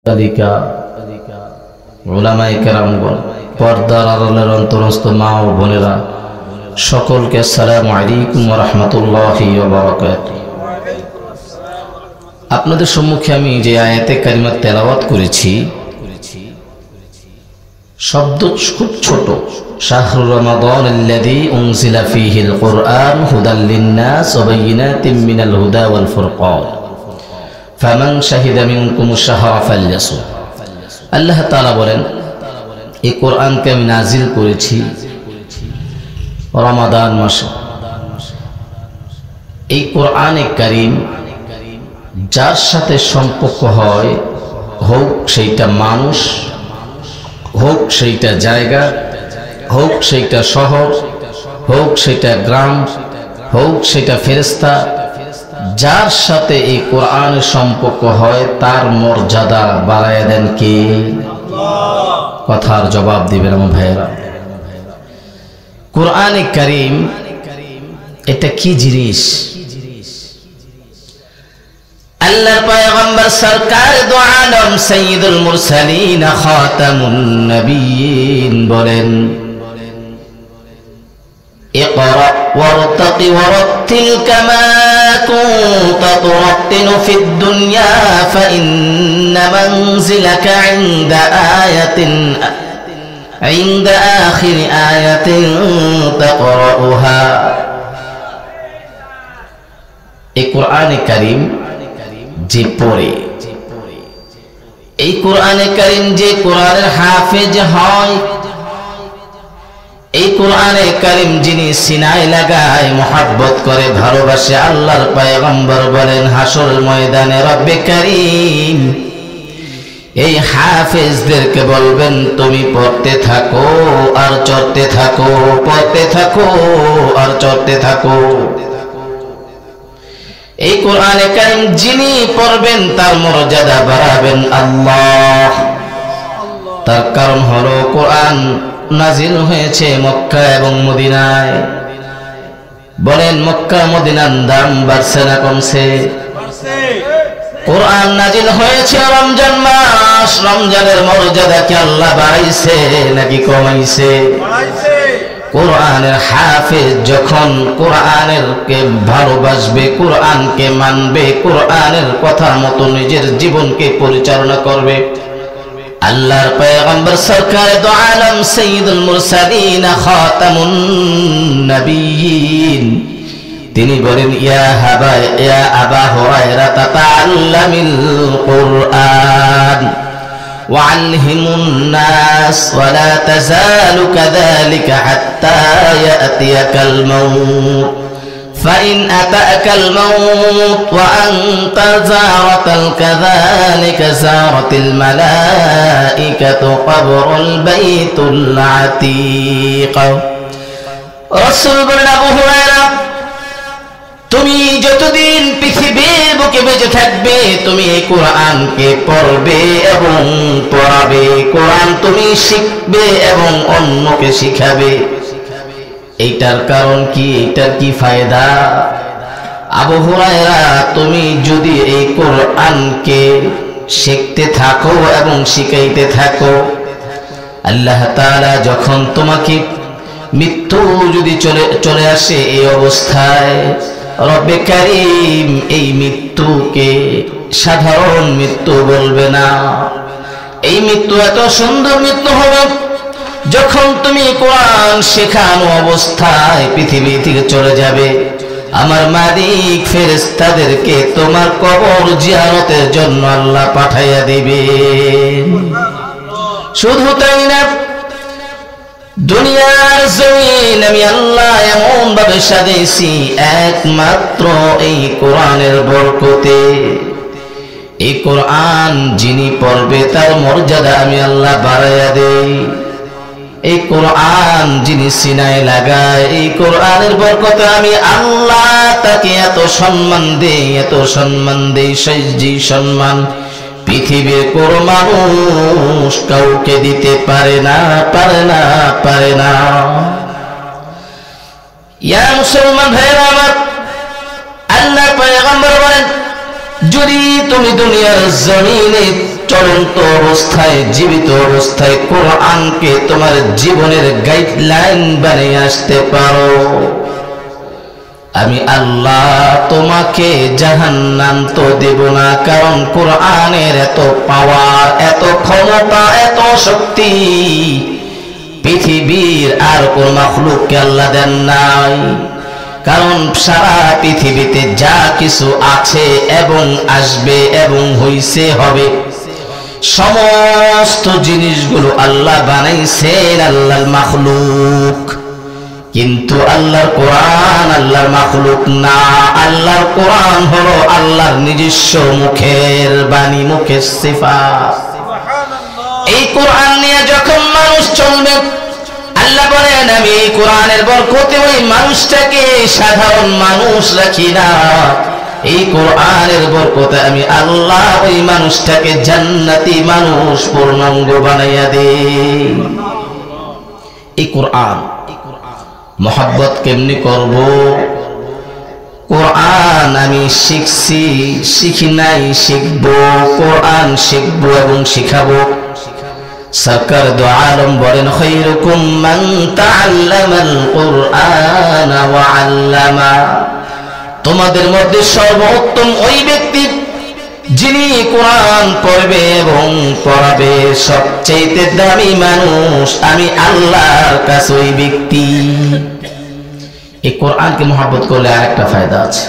তালিকা উলামায়ে কেরামগণ, পর্দার আড়ালের অন্তরস্থ মা ও বোনেরা, সকলকে আসসালামু আলাইকুম ওয়া রাহমাতুল্লাহি ওয়া বারাকাতুহু। আপনাদের সম্মুখে আমি যে আয়াতে কারিমা তেলাওয়াত করেছি, শব্দ খুব ছোট। শাহরু রমাদান আল্লাযী উনজিলা ফীহিল কুরআন হুদাল লিন-নাস ওয়া বায়িনাতিন মিনাল হুদা ওয়াল ফুরকান ফামান শাহিদা মিনকুমুশ শাহরা ফালইয়াসুম। আল্লাহ তাআলা বলেন, এই কোরআনকে আমি নাজিল করেছি রমাদান মাসে। এই কোরআনে কারীম যার সাথে সম্পর্ক হয়, হোক সেইটা মানুষ, হোক সেইটা জায়গা, হোক সেইটা শহর, হোক সেইটা গ্রাম, হোক সেটা ফেরেশতা, যার সাথে এই কোরআনের সম্পর্ক হয় তার মর্যাদা বাড়ায় দেন কে? কথার জবাব দিবেন আমার ভাইয়েরা। কোরআনে কারীম এটা কি জিনিস? আল্লাহর পয়গম্বর সরকার দু আলম সাইয়্যিদুল মুরসালিন খাতামুন নবিয়্যিন বলেন, اقرأ وارتق ورتل كما كنت ترتل في الدنيا فإن منزلك عند آخر آية تقرأها। এই কোরআনে কারীম যে পড়ে, এই কোরআনে কারীম যে কোরআনের হাফেজ হয়, এই কোরআনে কারীম যিনি সিনায় লাগায়, মুহাব্বত করে, ভালোবাসে, আল্লাহর পয়গম্বর বলেন হাসরের ময়দানে রব্বে কারীম এই হাফেজদেরকে বলবেন, তুমি পড়তে থাকো আর চড়তে থাকো, পড়তে থাকো আর চড়তে থাকো। এই কোরআনে কারীম যিনি পড়বেন তার মর্যাদা বাড়াবেন আল্লাহ। তার কারণ হলো কোরআন নাজিল হয়েছে মক্কা এবং মদিনায়। বলেন মক্কা মদিনার দাম বাড়ছে না কমছে? কোরআন নাজিল হয়েছে রমজান মাস, রমজানের মর্যাদা কি আল্লাহ বাড়াইছে নাকি কমাইছে? কোরআনের হাফেজ যখন কোরআনের কে ভালোবাসবে, কোরআনকে মানবে, কোরআনের কথা মতো নিজের জীবনকে পরিচালনা করবে, আল্লাহর পয়গম্বর সরকার দু আলম সাইয়্যিদুল মুরসালিন খাতামুন নবিয়্যিন তিনি বলেন, ইয়া আবা হুরায়রা তাতাআল্লামিল কুরআন ওয়াআল্লিমুন নাস ওয়া লা তাযালু কাযালিকা হাত্তা ইয়াতিয়াকাল মাউত فإن أتاك الموت وأنت زارت كذلك زارت الملائكة قبر البيت العتيق। رسول বলেন, আবু হুরায়রা তুমি যতদিন পৃথিবীর বুকে বেঁচে থাকবে তুমি এই কোরআনকে পড়বে এবং পড়াবে, কোরআন তুমি শিখবে এবং অন্যকে শিখাবে। এইটার কারণ কি? এইটার কি ফায়দা? আবু হুরায়রা তুমি যদি এই কোরআনকে শিখতে থাকো এবং শিখাইতে থাকো, আল্লাহ তাআলা যখন তোমাকে মৃত্যু যদি চলে আসে এই অবস্থায়, রব্বে কারীম এই মৃত্যুকে সাধারণ মৃত্যু বলবে না। এই মৃত্যু এত সুন্দর মৃত্যু হবে যখন তুমি কোরআন শেখানো অবস্থায় পৃথিবী থেকে চলে যাবে, আমার মালিক ফেরেশতাদেরকে তোমার কবর জিয়ারতের জন্য আল্লাহ পাঠাইয়া দিবে। শুধু তাই না, দুনিয়ার জমিন আমি আল্লাহ এমন ভাবে সাজাইছি একমাত্র এই কোরআনের বরকতে। এই কোরআন যিনি পড়বে তার মর্যাদা আমি আল্লাহ বাড়াইয়া দেই। এই কোরআন যিনি সিনায় লাগায়, এই কোরআনের বরকতে আমি আল্লাহ তাকে এত সম্মান দেই, এত সম্মান দেই, সেই সম্মান পৃথিবীর কোনো মানুষ কাউকে দিতে পারে না, পারে না, পারে না। ইয়া মুসলমান ভাইরা আমার, আল্লাহর পয়গম্বর বলেন, যদি তুমি দুনিয়ার জমিনে চলন্ত অবস্থায়, জীবিত অবস্থায় কোরআনকে তোমার জীবনের গাইডলাইন বানিয়ে আসতে পারো, আমি আল্লাহ তোমাকে জাহান্নাম তো দেব না। কারণ কোরআনের এত পাওয়ার, এত ক্ষমতা, এত শক্তি পৃথিবীর আর কোন মাখলুককে আল্লাহ দেন নাই। কারণ সারা পৃথিবীতে যা কিছু আছে এবং আসবে এবং হইছে হবে, সমস্ত জিনিসগুলো আল্লাহ বানাইছেন আল্লাহর মাখলুক। কিন্তু আল্লাহর কোরআন আল্লাহর মাখলুক না। আল্লাহর কোরআন হলো আল্লাহর নিজস্ব মুখের বাণী, মুখের সিফাত। এই কোরআন নিয়ে যখন মানুষ চলবে, আল্লাহ বলেন আমি এই কোরআনের বরকতে ওই মানুষটাকে সাধারণ মানুষ রাখি না, এই কোরআনের বরকতে আমি আল্লাহ ওই মানুষটাকে জান্নাতি মানুষ পূর্ণাঙ্গ বানাইয়া দেই। এই কোরআন মোহাব্বত কেমনি করব? কোরআন আমি শিখছি, শিখি নাই, শিখবো। কোরআন শিখবো এবং শিখাবো। সরকার দু আলম বলেন খায়রুকুম মান তাআল্লামাল কুরআন ওয়া আল্লামা, তোমাদের মধ্যে সর্বোত্তম ওই ব্যক্তি যিনি কোরআন পড়বে এবং পড়াবে। সবচেয়ে দামি মানুষ আমি আল্লাহর কাছে ওই ব্যক্তি। এই কোরআনকে মহব্বত করলে আরেকটা ফায়দা আছে,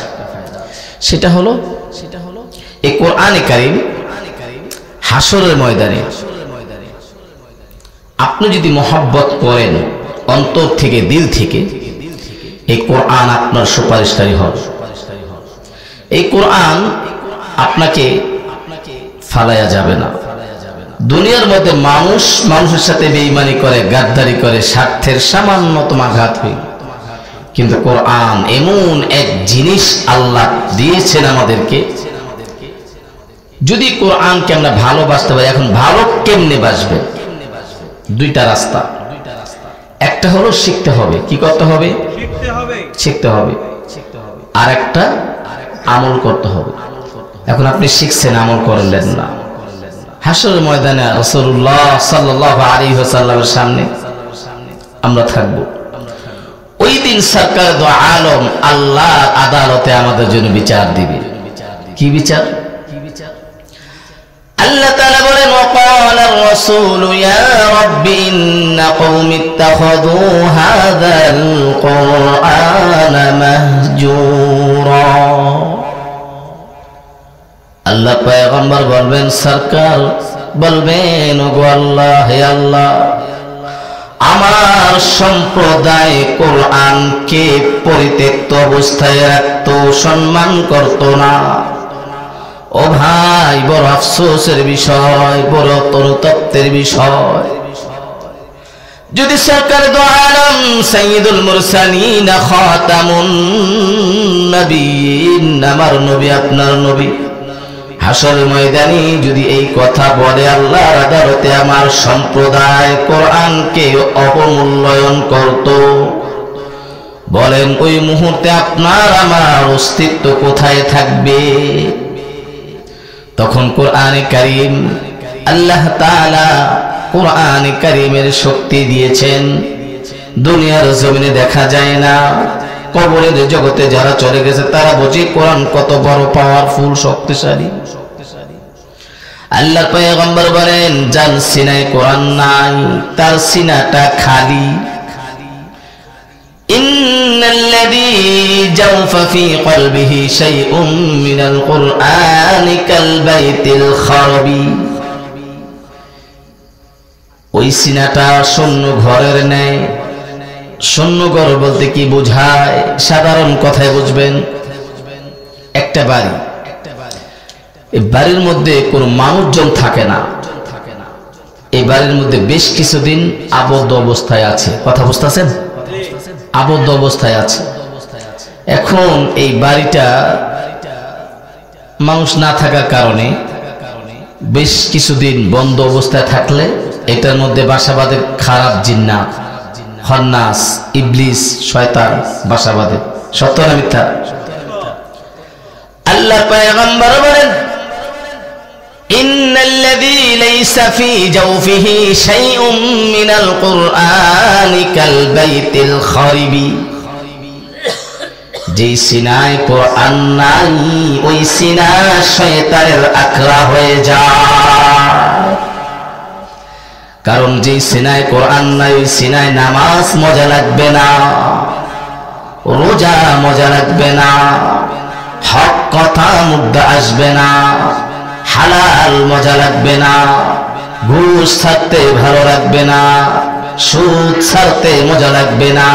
সেটা হলো এই কোরআনে কারীম হাসরের ময়দানে আপনি যদি মহব্বত করেন অন্তর থেকে, দিল থেকে, এই কোরআন আপনার সুপারিশকারী হবে। এই কোরআন আপনাকে ফালায়া যাবে না। দুনিয়ার মধ্যে মানুষ মানুষের সাথে বেঈমানি করে, গাদ্দারি করে, স্বার্থের সামান্যতম আঘাত হয়। কিন্তু কোরআন এমন এক জিনিস আল্লাহ দিয়েছেন আমাদেরকে, যদি কোরআনকে আমরা ভালোবাসতে পারি। এখন ভালো কেমনে বাসবে? দুইটা রাস্তা। একটা হলো শিখতে হবে। কি করতে হবে? শিখতে হবে। আর একটা আমল করতে হবে। এখন আপনি শিখছেন, আমল করলেন না, হাসরের ময়দানে রাসূলুল্লাহ সাল্লাল্লাহু আলাইহি ওয়াসাল্লামের সামনে আমরা থাকব। ওই দিন সরকার দু আলম আল্লাহ আদালতে আমাদের জন্য বিচার দিবে। কি বিচার? আল্লাহ তাআলা বলেন ওয়াকাল আর-রাসূল ইয়া রাব্বি ইন্না কওমি ইত্তাখাযু হাযাল কুরআনা মাহজুরা। আল্লাহ পয়গম্বর বলবেন, সরকার বলবেন ওগো আল্লাহ, হে আল্লাহ, আমার সম্প্রদায় কোরআনকে পরিত্যক্ত অবস্থায় রাখত, সম্মান করত না। ও ভাই, বড় আফসোসের বিষয়, বড় অনুতপ্তের বিষয়। যদি সরকার দু আলম সাইয়্যিদুল মুরসালিন খাতামুন নবীন, আমার নবী, আপনার নবী, হাসর ময়দানে যদি এই কথা বলে আল্লাহর আদালতে আমার সম্প্রদায় কোরআনকে অবমূল্যায়ন করত, বলেন ওই মুহূর্তে আপনার আমার অস্তিত্ব কোথায় থাকবে? তখন কোরআনে কারীম, আল্লাহ তাআলা কোরআনে কারীমের শক্তি দিয়েছেন, দুনিয়ার জমিনে দেখা যায় না। কবরের জগতে যারা চলে গেছে তারা বুঝে কোরআন কত বড় পাওয়ারফুল, শক্তিশালী। আল্লাহর পয়গম্বর বলেন, যার সিনায় কোরআন নাই তার সিনাটা খালি। ইন্নাল্লাযী জাওফা ফী কলবিহি শাইউম মিনাল কুরআনি কাল বাইতিল খারবি। ওই সিনাটা শূন্য ঘরের ন্যায়। শূন্য ঘর বলতে কি বোঝায়? সাধারণ কথায় বুঝবেন, একটা বাড়ি, এই বাড়ির মধ্যে কোনো মানুষজন থাকে না, এই বাড়ির মধ্যে বেশ কিছুদিন আবদ্ধ অবস্থায় আছে। কথা বুঝতেছেন? আবদ্ধ অবস্থায় আছে। এখন এই বাড়িটা মানুষ না থাকার কারণে বেশ কিছুদিন বন্ধ অবস্থায় থাকলে এটার মধ্যে বাসা বাঁধে খারাপ জিন্নাত, খন্নাস, ইবলিস, শয়তান বাসা বাঁধে। সত্য না মিথ্যা? আল্লাহ পয়গম্বর বলেন, ইন্নাল্লাযী লাইসা ফী জাওফিহি শাইউম মিনাল কুরআনি কাল বাইতিল খারিবি, যে সিনায় কোরআন নাই ওই সিনা শয়তানের আখড়া হয়ে যায়। কারণ যে সিনায় কোরআন নাই ওই সিনায় নামাজ মজা লাগবে না, রোজা মজা লাগবে না, হক কথা মুদ্রা আসবে না, হালাল মজা লাগবে না, ঘুষ ছাড়তে ভালো লাগবে না, সুদ ছাড়তে মজা লাগবে না,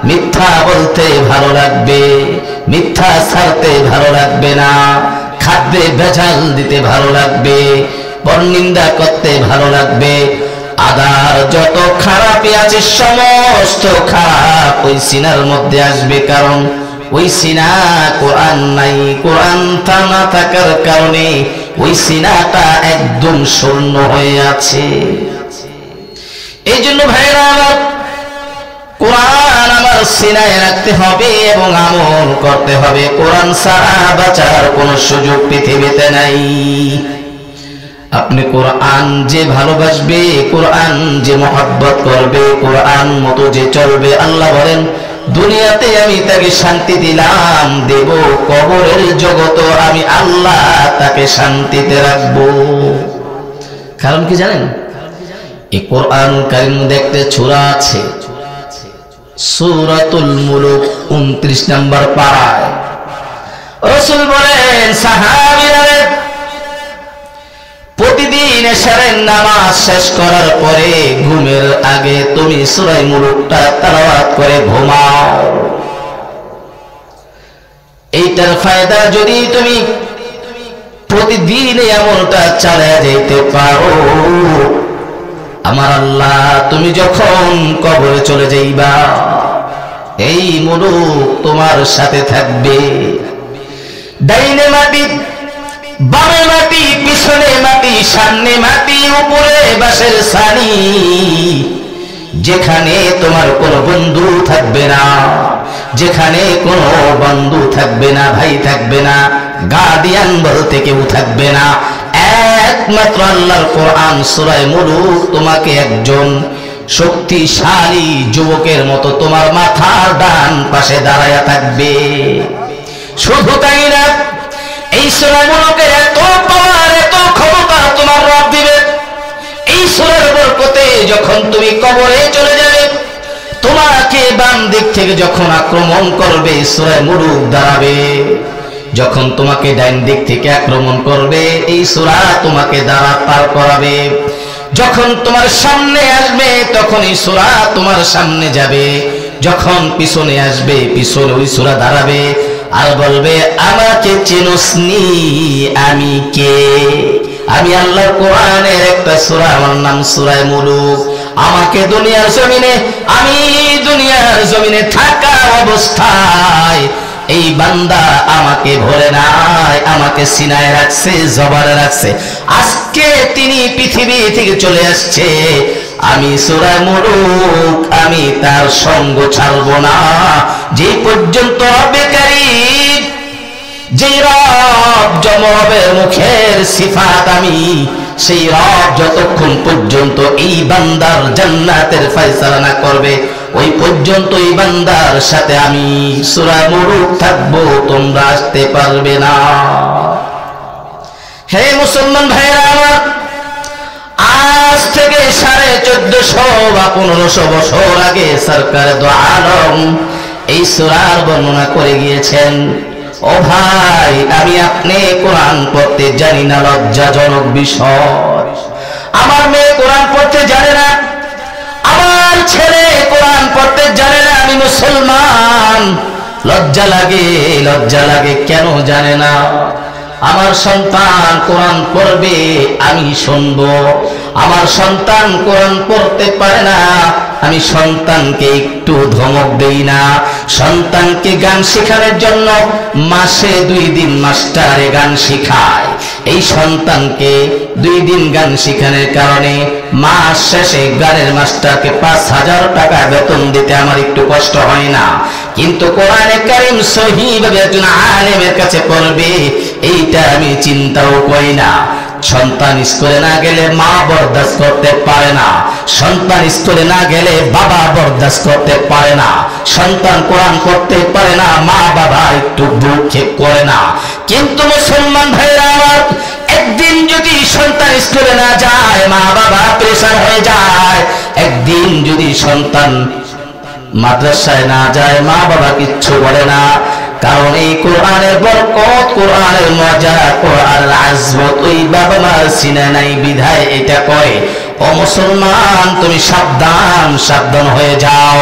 মিথ্যা বলতে ভালো লাগবে, মিথ্যা ছাড়তে ভালো লাগবে না, খাদ্যে ভেজাল দিতে ভালো লাগবে, পরনিন্দা করতে ভালো লাগবে। আদার যত খারাপই আছে সমস্ত খারাপ ওই সিনার মধ্যে আসবে। কারণ ওই সিনা কোরআন নাই, কোরআন না থাকার কারণে ওই সিনাটা একদম শূন্য হয়ে আছে। এই জন্য ভাইরা আমার, কোরআন আমার সিনায় রাখতে হবে এবং আমল করতে হবে। কোরআন ছাড়া বাঁচার কোনো সুযোগ পৃথিবীতে নাই। আপনি কোরআন যে ভালোবাসবে, কোরআন যে মহব্বত করবে, কোরআন মতো যে চলবে, আল্লাহ বলেন দুনিয়াতে আমি তাকে শান্তি দিলাম, দেব কবরের জগত আমি আল্লাহ তাকে শান্তিতে রাখবো। কারণ কি জানেন? এই কোরআন কারীম দেখতে সূরা আছে, সূরাতুল মুলুক 29 নম্বর পারায় রাসূল বলেন, সাহাবীরা প্রতিদিন এশারের নামাজ শেষ করার পরে ঘুমের আগে তুমি সূরা মুলুকটা তেলাওয়াত করে ঘুমাও। এইটার ফায়দা যদি তুমি প্রতিদিন এই আমলটা চালিয়ে যেতে পারো, আমার আল্লাহ তুমি যখন কবরে চলে যাইবা এই মুলুক তোমার সাথে থাকবে। ডাইনে মাটি, বামে মাটি, পিছনে মাটি, সামনে মাটি, উপরে বাঁশের ছানি, যেখানে তোমার কোনো বন্ধু থাকবে না, যেখানে কোনো বন্ধু থাকবে না, ভাই থাকবে না, গার্ডিয়ান বলতে কেউ থাকবে না, একমাত্র আল্লাহর কোরআন সূরা মুলুক তোমাকে একজন শক্তিশালী যুবকের মতো তোমার মাথার ডান পাশে দাঁড়ায়া থাকবে। শুধু তাই না, এই সূরা মুলুকের এত পাওয়ার, এত ক্ষমতা তোমার রব দিবে। এই সূরার বরকতে যখন তুমি কবরে চলে যাবে, তোমাকে বাম দিক থেকে যখন আক্রমণ করবে সূরা মুলুক দাঁড়াবে, যখন তোমাকে ডাইন দিক থেকে আক্রমণ করবে এই সূরা তোমাকে দ্বারা পার করাবে, যখন তোমার সামনে আসবে তখন এই সূরা তোমার সামনে যাবে, যখন পিছনে আসবে পিছনে ওই সূরা দাঁড়াবে আর বলবে আমাকে চিনোসনি, আমি কে? আমি আল্লাহর কোরআনের একটা সূরা, আমার নাম সূরা মুলুক। আমাকে দুনিয়ার জমিনে, আমি দুনিয়ার জমিনে থাকা অবস্থায় এই বান্দা আমাকে ভরে নাই, আমাকে সিনায় রাখছে, জবানে রাখছে। আজকে তিনি পৃথিবী থেকে চলে আসছে, আমি সূরা মুলুক আমি তার সঙ্গ ছাড়বো না যে পর্যন্ত রব্বে কারীম, যে রব জমরবের মুখের সিফাত আমি, সেই রব যতক্ষণ পর্যন্ত এই বান্দার জান্নাতের ফয়সালা না করবে ওই পর্যন্ত এই বান্দার সাথে আমি সূরা মুলুক থাকবো, তোমরা আসতে পারবে না। হে মুসলমান ভাইরা আমার, আজ থেকে 1450 বা 1500 বছর আগে সরকার দো আলম এই সূরার বর্ণনা করে গিয়েছেন। ও ভাই, আমি আপনি কোরআন পড়তে জানি না, লজ্জাজনক বিষয়। আমার মেয়ে কোরআন পড়তে জানে না, আমার ছেলে কোরআন পড়তে জানে না, আমি মুসলমান, লজ্জা লাগে, লজ্জা লাগে। কেন জানে না? আমার সন্তান কোরআন পড়বে, আমি শুনবো। আমার সন্তান কোরআন পড়তে পারে না, আমি সন্তানকে একটু ধমক দেই না। সন্তানকে গান শেখানোর জন্য মাসে 2 দিন মাস্টারে গান শেখায়। এই সন্তানকে 2 দিন গান শেখানোর কারণে মাস শেষে গানের মাস্টারকে 5000 টাকা বেতন দিতে আমার একটু কষ্ট হয় না। কিন্তু কোরআনে কারীম সহিভাবে একজন আলেমের কাছে পড়বে, এইটা আমি চিন্তাও করি না। সন্তান স্কুলে না গেলে মা বরদাস্ত করতে পারে না, সন্তান স্কুলে না গেলে বাবা বরদাস্ত করতে পারে না, সন্তান কোরআন পড়তে পারে না, মা বাবা একটু ভ্রুক্ষেপ করে না। কিন্তু মুসলমান ভাইরা আমার, একদিন যদি সন্তান স্কুলে না যায় মা বাবা প্রেসার হয়ে যায়, একদিন যদি সন্তান মাদ্রাসায় না যায় মা বাবা কিচ্ছু বলে না। কারণ এই কোরআনের বরকত, কোরআনের মজা, কোরআনের আজমত ওই বাবা মার সিনা নাই বিধায় এটা কয় ও মুসলমান তুমি সাবধান সাবধান হয়ে যাও।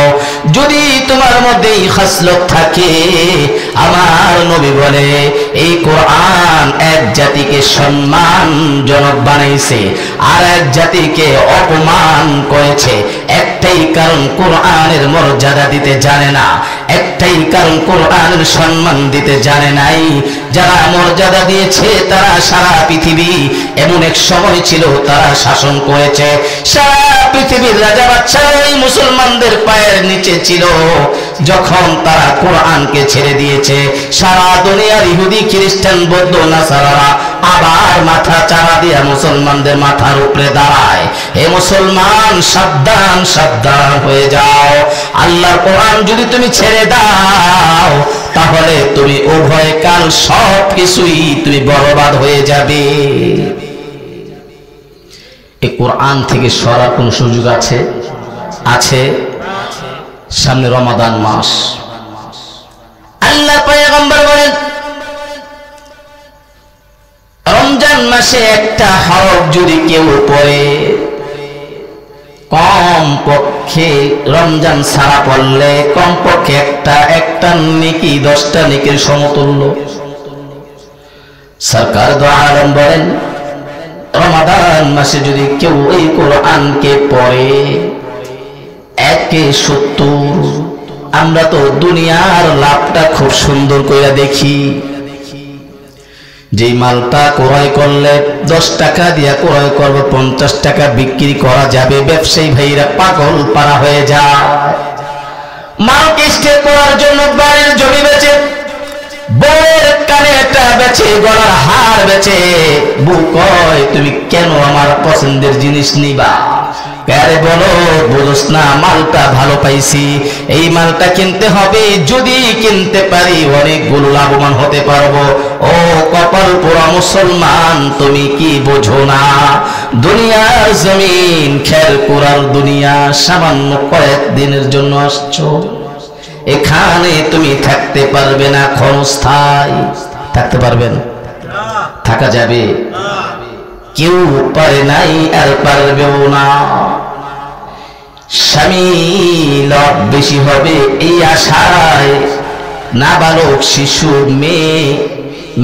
যদি তোমার মধ্যে এই খাসলত থাকে, আমার নবী বলে এই কোরআন এক জাতিকে সম্মানজনক বানাইছে আর এক জাতিকে অপমান করেছে। একটাই কারণ, কোরআনের মর্যাদা দিতে জানে না, একটাই কারণ, কোরআনের সম্মান দিতে জানে নাই। যারা মর্যাদা দিয়েছে তারা সারা পৃথিবী, এমন এক সময় ছিল তারা শাসন করেছে, সারা পৃথিবীর রাজা বাদশাহ এই মুসলমানদের পায়ের নিচে ছিল। যখন তারা কোরআনকে ছেড়ে দিয়েছে, সারা দুনিয়ার ইহুদি খ্রিস্টান বৌদ্ধ নাসারারা আবার মাথা চাড়া দিয়া মুসলমানদের মাথার উপরে দাঁড়ায়। হে মুসলমান, সাবধান সাবধান হয়ে যাও। আল্লাহর কোরআন যদি তুমি ছেড়ে দাও তাহলে তুমি উভয় কাল সব কিছুই তুমি বরবাদ হয়ে যাবে। এই কোরআন থেকে সরার কোন সুযোগ আছে? আছে। সামনে রমাদান মাস, আল্লাহ পয়গম্বর বলেন রমজান মাসে একটা হরফ যদি কেউ পড়ে, কম পক্ষে রমজান ছাড়া পড়লে কমপক্ষে একটা নেকি 10টা নেকির সমতুল্য। সরকার দো আলম বলেন রমাদান মাসে যদি কেউ এই কোরআনকে পড়ে 1/70। আমরা তো দুনিয়ার লাভটা খুব সুন্দর করে দেখি, যে মালটা ক্রয় করলে 10 টাকা দিয়া ক্রয় করব, 50 টাকা বিক্রি করা যাবে, ব্যবসায়ী ভাইরা পাগল পারা হয়ে যায়। মালকে স্টে করার জন্য বাড়ির জমি বেচে, বউয়ের কানেটা বেচে, গলার হার বেচে। বউ কয় তুমি কেন আমার পছন্দের জিনিস নিবা? আরে বলো বুঝোস না, মালটা ভালো পাইছি, এই মালটা কিনতে হবে, যদি কিনতে পারি অনেকগুলো লাভবান হতে পারবো। ও কপাল পোড়া মুসলমান, তুমি কি বোঝো না? দুনিয়ার জমিন খের কুড়ার দুনিয়া, সামান্য কয়েকদিনের জন্য আসছো, এখানে তুমি থাকতে পারবে না, ক্ষণস্থায়ী থাকতে পারবে না, থাকা যাবে? কেউ পারে নাই আর পারবেও না। স্বামী লাভ বেশি হবে এই আশায় নাবালক শিশু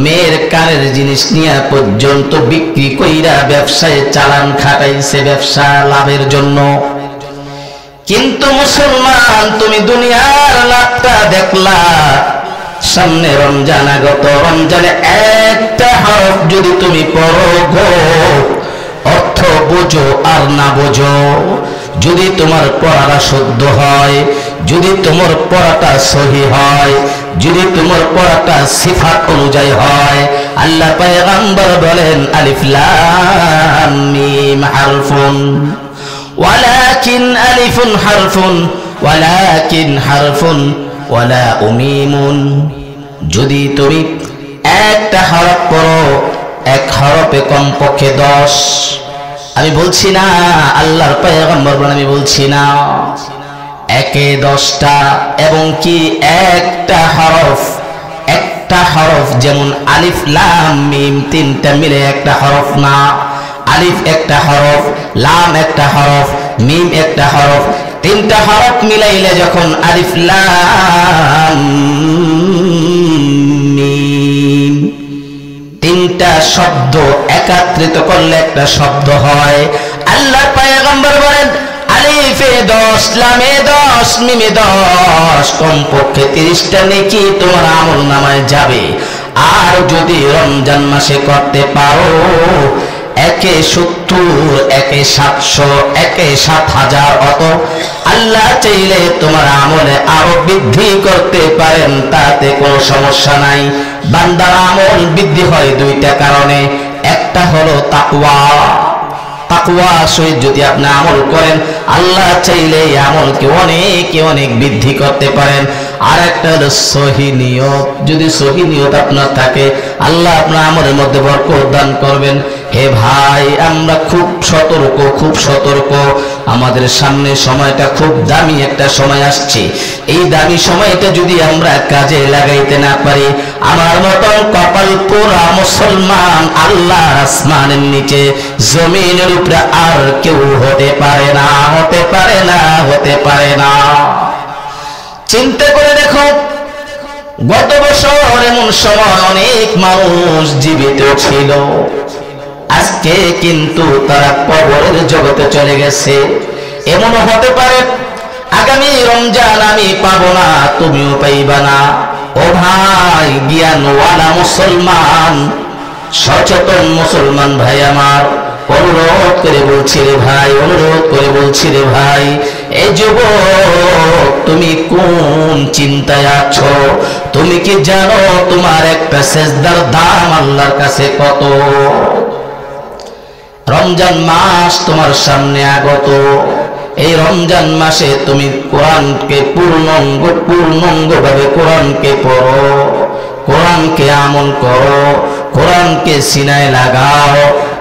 মেয়ের কানের জিনিস নিয়ে পর্যন্ত বিক্রি কইরা ব্যবসায় চালান খাটাইছে, ব্যবসা লাভের জন্য। কিন্তু মুসলমান, তুমি দুনিয়ার লাভটা দেখলা, সামনে রমজান আগত, রমজানে একটা হরফ যদি তুমি পড়ো গো, অর্থ বোঝো আর না বোঝো, যদি তোমার পড়াটা শুদ্ধ হয়, যদি তোমার পড়াটা সহি হয়, যদি তোমার পড়াটা সিফাত অনুযায়ী হয়, আল্লাহ পয়গম্বর বলেন আলিফ লাম মিম হারফুন ওয়ালাকিন আলিফুন হারফুন ওয়ালাকিন হারফুন ওয়ালা উমিমুন। যদি তুমি একটা হরফ পড়ো, এক হরফে কমপক্ষে 10। আমি বলছি না, আল্লাহর পয়গম্বর বলেন, আমি বলছি না, 1-10টা, এবং কি একটা হরফ যেমন আলিফ লাম মিম 3টা মিলে একটা হরফ না। আলিফ একটা হরফ, লাম একটা হরফ, মিম একটা হরফ, 3টা হরফ মিলাইলে যখন আলিফ লাম মিম 3টা শব্দ একত্রিত করলে একটা শব্দ হয়। আল্লাহর পয়গম্বর বলেন আলিফে 10, লামে 10, মিমে 10, কমপক্ষে 30টা নেকি তোমার আমলনামায় যাবে। আর যদি রমজান মাসে করতে পারো 1/70, 1/700, 1/7000, অত আল্লাহ চাইলে তোমার আমলে আরো বৃদ্ধি করতে পারেন, তাতে কোনো সমস্যা নাই। বান্দার আমল বৃদ্ধি হয় 2টা কারণে। একটা হলো তাকওয়া। তাকওয়া সহিত যদি আপনি আমল করেন, আল্লাহ চাইলে এই আমলকে অনেক অনেক বৃদ্ধি করতে পারেন। আর একটা হলো সহি নিয়ত। যদি সহি নিয়ত আপনার থাকে, আল্লাহ আপনার আমলের মধ্যে বরকত দান করবেন। হে ভাই, আমরা খুব সতর্ক। আমাদের সামনে সময়টা খুব দামি একটা সময় আসছে। এই দামি সময়টা যদি আমরা কাজে লাগাইতে না পারি, আমার মতন কপাল পোড়া মুসলমান আল্লাহর আসমানের নিচে জমিনের উপরে আর কেউ হতে পারে না। চিন্তা করে দেখো, গত বছর এমন সময় অনেক মানুষ জীবিত ছিল, আজকে কিন্তু তারা কবরের জগতে চলে গেছে। এমনও হতে পারে আগামী রমজান আমি পাবো না, তুমিও পাইবা না। ও ভাই, জ্ঞানওয়ালা মুসলমান, সচেতন মুসলমান ভাই আমার, অনুরোধ করে বলছি রে ভাই, এই যুবক, তুমি কোন চিন্তায় আছো? তুমি কি জানো তোমার একটা সেজদার দাম আল্লাহর কাছে কত? রমজান মাস তোমার সামনে আগত। এই রমজান মাসে তুমি কোরআনকে পূর্ণাঙ্গভাবে কোরআনকে পড়ো, কোরআনকে আমল করো, কোরআনকে সিনায় লাগাও,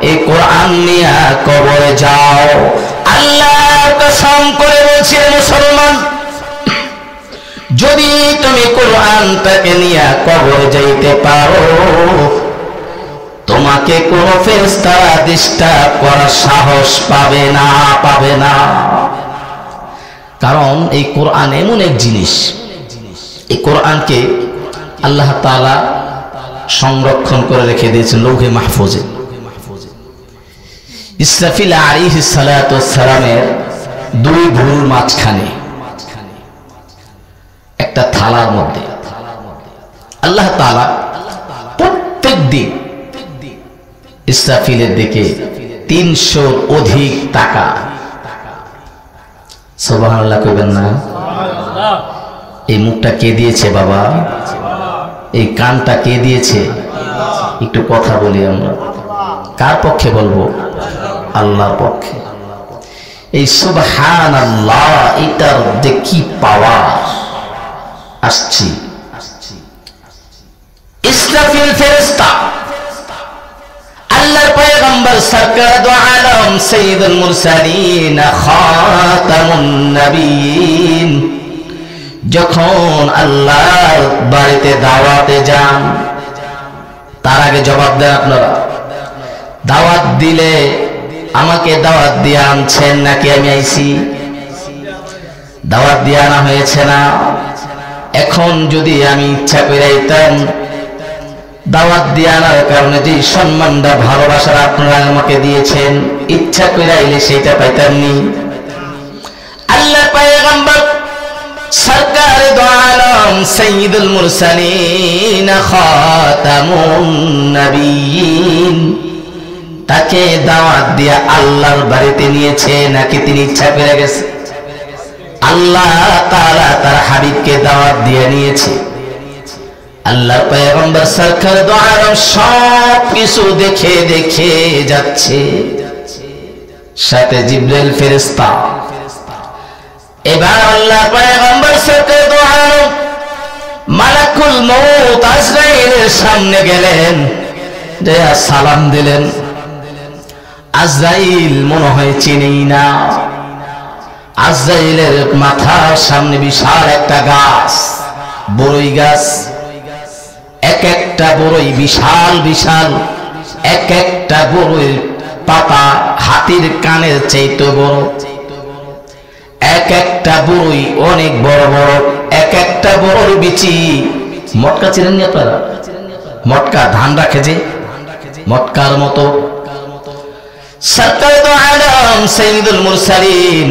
এই কোরআন নিয়ে কবরে যাও। আল্লাহর কসম করে বলছি মুসলমান, যদি তুমি কোরআনটাকে নিয়ে কবরে যাইতে পারো, তোমাকে কোন ফেরেশতা ডিস্টার্ব করার সাহস পাবে না। কারণ এই কোরআন এমন এক জিনিস, এই কোরআনকে আল্লাহ তাআলা সংরক্ষণ করে রেখে দিয়েছেন লৌহে মাহফুজে। ইসরাফিল আলাইহিস সালাতু ওয়াস সালামের দুই ভুরুর মাঝখানে একটা থালার মধ্যে আল্লাহ তাআলা প্রত্যেক দিন ইসরাফিলের দিকে 300 অধিক টাকা, সুবহানাল্লাহ কইবেন না? এই মুখটা কে দিয়েছে বাবা? এই কানটা কে দিয়েছে? একটু কথা বলি আমরা, কার পক্ষে বলবো? আল্লাহর পক্ষে। এই সুবহানাল্লাহ, এটার যে কি পাওয়ার আসছি। ইসরাফিল ফেরেশতা আল্লাহর পয়গম্বর সরকার দু আলম সাইয়্যিদুল মুরসালিন খাতামুন নবিয়্যিন যখন আল্লাহর বাড়িতে দাওয়াতে যান, তার আগে জবাব দেন আপনারা। দাওয়াত দিলে আমাকে দাওয়াত দিয়ে আনছেন নাকি আমি আইছি? দাওয়াত দিয়ে আনা হয়েছে না। এখন যদি আমি ইচ্ছা করে আইতাম, দাওয়াত দিয়ে আনার কারণে যে সম্মানটা ভালোবাসার আপনারা আমাকে দিয়েছেন, ইচ্ছা করে আইলে সেটা পাইতামনি। আল্লাহর পয়গম্বর সরকার দু আলম সাইয়্যিদুল মুরসালিন খাতামুন নবিয়্যিন, তাকে দাওয়াত দিয়ে আল্লাহর বাড়িতে নিয়েছে নাকি তিনি ইচ্ছা করে গেছে? আল্লাহ তাআলা তার হাবিবকে দাওয়াত দিয়ে নিয়েছে। আল্লাহর পয়গম্বর সরকার দু আলম সব কিছু দেখে যাচ্ছে, সাথে জিবরাইল ফেরেশতা। এবার আল্লাহর পয়গম্বর সরকার দু আলম মালাকুল মউত আজরাইলের সামনে গেলেন, যে সালাম দিলেন। আজরাইল মনে হয় চিনেই না। আজরাইলের মাথার সামনে বিশাল একটা গাছ, বড়ই গাছ। এক একটা বড়ই বিশাল, এক একটা বড়ইর পাতা হাতির কানের চাইতে বড়। এক একটা বড়ই অনেক বড়, এক একটা বড়র বিচি। মটকা চিনেন নি আপনারা? মটকা ধান রাখে যে, মটকার মতো। সরকার দু আলম সাইয়্যিদুল মুরসালিন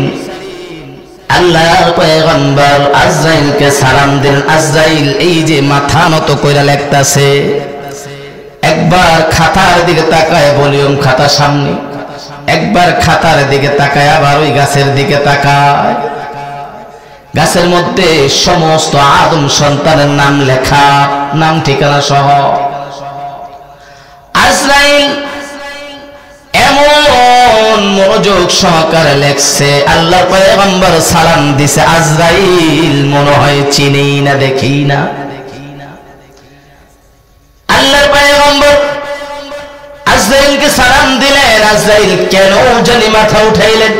আল্লাহর পয়গম্বর আজরাইলকে সালাম দিলেন। আজরাইল এই যে মাথা নত কইরা লেখতাছে, একবার খাতার দিকে তাকায়, ভলিউম খাতা সামনে, একবার খাতার দিকে তাকায়, আবার ওই গাছের দিকে তাকায়। গাছের মধ্যে সমস্ত আদম সন্তানের নাম লেখা, নাম ঠিকানা সহ। আজরাইল এমন মনোযোগ সহকারে লেখছে, আল্লাহর পয়গম্বর সালাম দিছে, আজরাইল মনে হয় চিনি না দেখি না। আল্লাহর পয়গম্বর আজরাইলকে সালাম দিলেন, আজরাইল কেন জানি মাথা উঠাইলেন,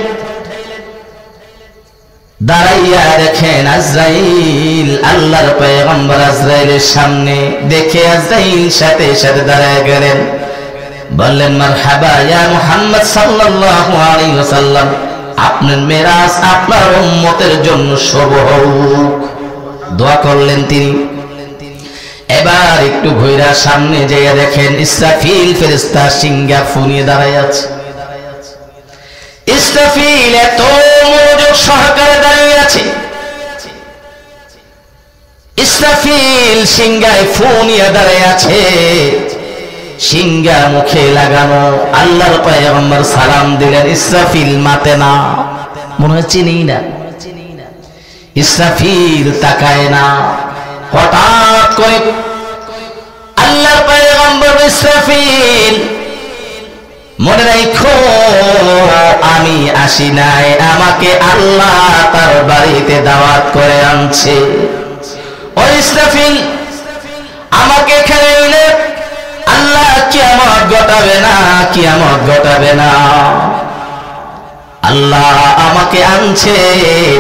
দাঁড়াইয়া দেখেন আজরাইল, আল্লাহর পয়গম্বর আজরাইলের সামনে। দেখে আজরাইল সাথে সাথে দাঁড়ায় গেলেন, বললেন মারহাবা ইয়া মুহাম্মদ সাল্লাল্লাহু আলাইহি ওয়াসাল্লাম, আপনার মেরাজ আপনার উম্মতের জন্য শুভ হোক, দোয়া করলেন তিনি। এবার একটু ঘুরা সামনে যেয়ে দেখেন ইসরাফিল ফেরেশতা সিংহা ফুনিয়ে দাঁড়ায় আছে। ইসরাফিল এত মনোযোগ সহকারে দাঁড়িয়ে আছে, ইসরাফিল সিংহায় ফুনিয়ে দাঁড়ায় আছে, সিংহা মুখে লাগানো। আল্লাহর পয়গম্বর সালাম দিলেন, ইসরাফিল মাতে না, মনে হয় চিনি না। ইসরাফিল তাকায় না। হঠাৎ করে আল্লাহর পয়গম্বর, ইসরাফিল মনে রাখো আমি আসি নাই, আমাকে আল্লাহ তার বাড়িতে দাওয়াত করে আনছে। ও ইসরাফিল, আমাকে এখানে এনে আল্লাহ কিয়ামত ঘটাবে না, কিয়ামত ঘটাবে না। আল্লাহ আমাকে আনছে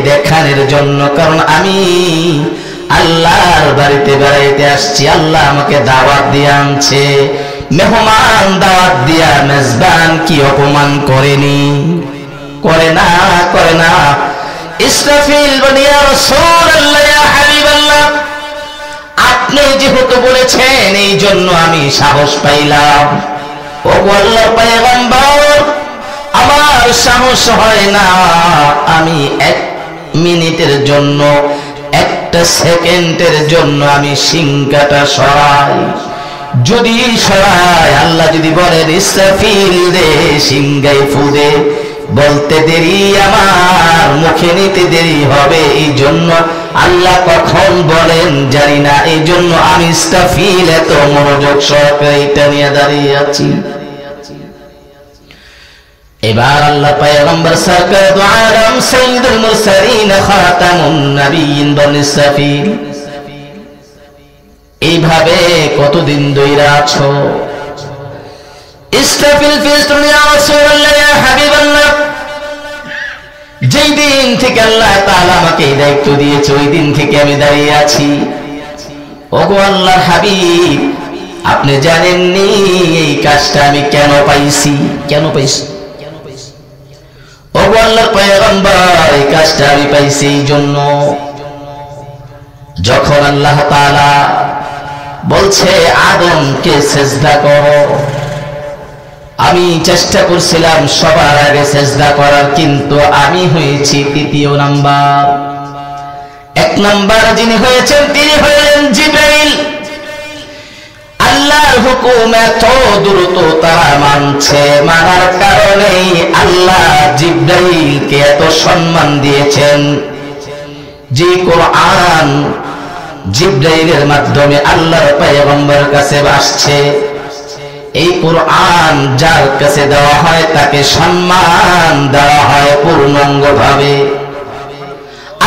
দেখানোর জন্য, কারণ আমি আল্লাহর বাড়িতে বেড়াইতে আসছি, আল্লাহ আমাকে দাওয়াত দিয়ে আনছে। মেহমান দাওয়াত দিয়া মেজবান কি অপমান করেনি? করে না, করে না। ইসরাফিল বলে ইয়া রাসূলুল্লাহ, ইয়া হাবিবাল্লাহ, আপনি যেহেতু বলেছেন এই জন্য আমি সাহস পাইলাম। ও আল্লাহর পয়গম্বর, আমার সাহস হয় না, আমি এক মিনিটের জন্য, একটা সেকেন্ডের জন্য আমি সিংহাটা সরাই। যদি সরাই, আল্লাহ যদি বলেন ইসরাফিল রে সিংহায় ফুদে, বলতে দেরি, আমার মুখে নিতে দেরি হবে। এই জন্য আল্লাহ কখন বলেন জানি না, এই জন্য আমি ইসরাফিল এত মনোযোগ সহকারে এটা নিয়ে দাঁড়িয়ে আছি। এবার আল্লাহ পয়গম্বর সরকার দু আলম সাইয়্যিদুল মুরসালিন খাতামুন নবিয়্যিন বলেন, ইসরাফিল এইভাবে কতদিন ধরে আছো? ইসরাফিল ফেরেশতা ইয়া রাসূলুল্লাহ, ইয়া হাবিবাল্লাহ, যেই দিন থেকে আল্লাহ তাআলা আমাকে এই দায়িত্ব দিয়েছে ওই দিন থেকে আমি দাঁড়িয়ে আছি। ওগো আল্লাহর হাবিব, আপনি জানেননি এই কাজটা আমি কেন পাইছি? কেন পাইছি? ওগো আল্লাহর পয়গম্বর, এই কাজটা আমি পাইছি এই জন্য, যখন আল্লাহ তাআলা বলছে আদমকে সিজদা করো, আমি চেষ্টা করছিলাম সবার আগে সিজদা করার, কিন্তু আমি হয়েছি তৃতীয় নাম্বার। এক নাম্বার যিনি হয়েছেন তিনি হলেন জিবরাইল। আল্লাহর হুকুম এত দ্রুত তারা মানছে, মানার কারণেই আল্লাহ জিবরাইলকে এত সম্মান দিয়েছেন। যে কোরআন জিবরাইলের মাধ্যমে আল্লাহর পয়গম্বরের কাছে আসছে, এই কোরআন যার কাছে দেওয়া হয় তাকে সম্মান দেওয়া হয় পূর্ণাঙ্গভাবে।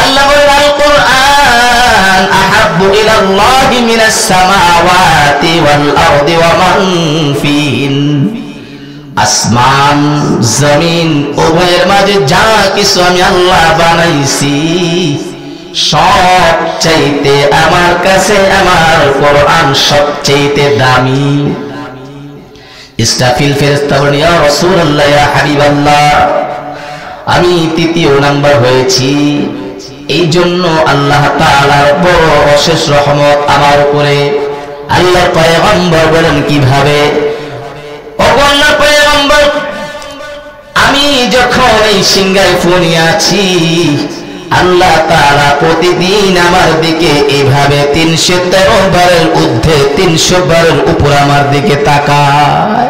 আল্লাহ বলেন আল কোরআন আহাব্বু ইলাল্লাহি মিনাস সামাওয়াতি ওয়াল আরদি ওয়া মান ফিহিন, আসমান জমিন উভয়ের মাঝে যা কিছু আমি আল্লাহ বানাইছি সবচাইতে আমার কাছে আমার কোরআন সবচাইতে দামি। ইসরাফিল ফেরেশতা বলেন, ইয়া রাসূলুল্লাহ, ইয়া হাবিবাল্লাহ, আমি তৃতীয় নাম্বার হয়েছি, এই জন্য আল্লাহ তাআলার বড় অশেষ রহমত আমার উপরে। আল্লাহর পয়গম্বর বলেন কিভাবে? ওগো আল্লাহর পয়গম্বর, আমি যখন এই সিংহায় ফুনিয়ে আছি, আল্লাহ তাআলা প্রতিদিন আমার দিকে এইভাবে 313 বারের ঊর্ধ্বে 300 বারের উপর আমার দিকে তাকায়।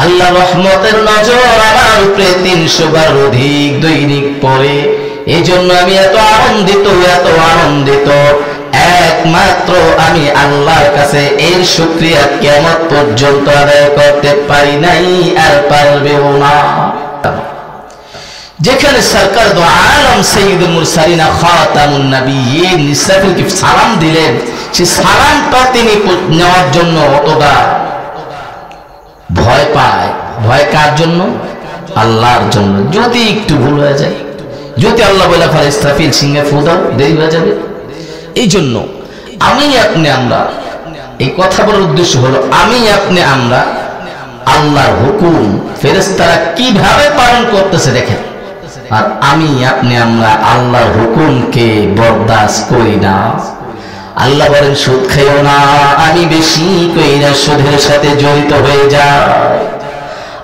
আল্লাহ রহমতের নজর আমার উপরে 300 বার অধিক দৈনিক পড়ে। এই জন্য আমি এত আনন্দিত, এত আনন্দিত। একমাত্র আমি আল্লাহর কাছে এর শুকরিয়া কিয়ামত পর্যন্ত আদায় করতে পারি নাই, আর পারবেও না। যেখানে সরকার দো আলম সাইয়্যিদুল মুরসালিন খাতামুন নবিয়্যিন ইসরাফিলকে সালাম দিলেন, সেই সালামটা তিনি নেওয়ার জন্য অতটা ভয় পায়। ভয় কার জন্য? আল্লাহর জন্য। যদি একটু ভুল হয়ে যায়, যদি আল্লাহ বলে ফেলে ইসরাফিল সিংহে ফু দাও, দেরি হয়ে যাবে। এই জন্য আমি আপনি আমরা, এই কথা বলার উদ্দেশ্য হলো আমি আপনি আমরা আল্লাহর হুকুম ফেরেশতারা কিভাবে পালন করতেছে দেখেন, আর আমি আপনি আমরা আল্লাহর হুকুমকে বরদাস্ত করি না। আল্লাহ বলেন সুদ খাইও না, আমি বেশি কইরা সুদের সাথে জড়িত হয়ে যায়।